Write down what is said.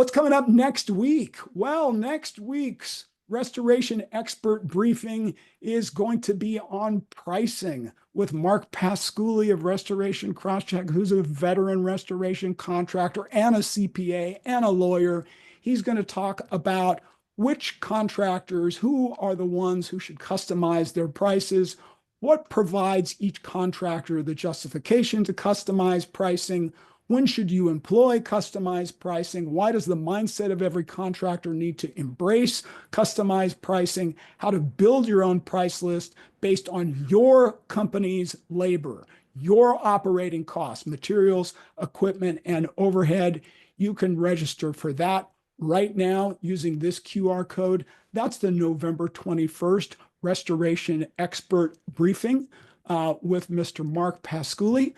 What's coming up next week? Well, next week's restoration expert briefing is going to be on pricing with Mark Pasculli of Restoration Crosscheck, who's a veteran restoration contractor and a CPA and a lawyer. He's going to talk about which contractors, who are the ones who should customize their prices, what provides each contractor the justification to customize pricing, when should you employ customized pricing? Why does the mindset of every contractor need to embrace customized pricing? How to build your own price list based on your company's labor, your operating costs, materials, equipment, and overhead. You can register for that right now using this QR code. That's the November 21st Restoration Expert Briefing with Mr. Mark Pasculli.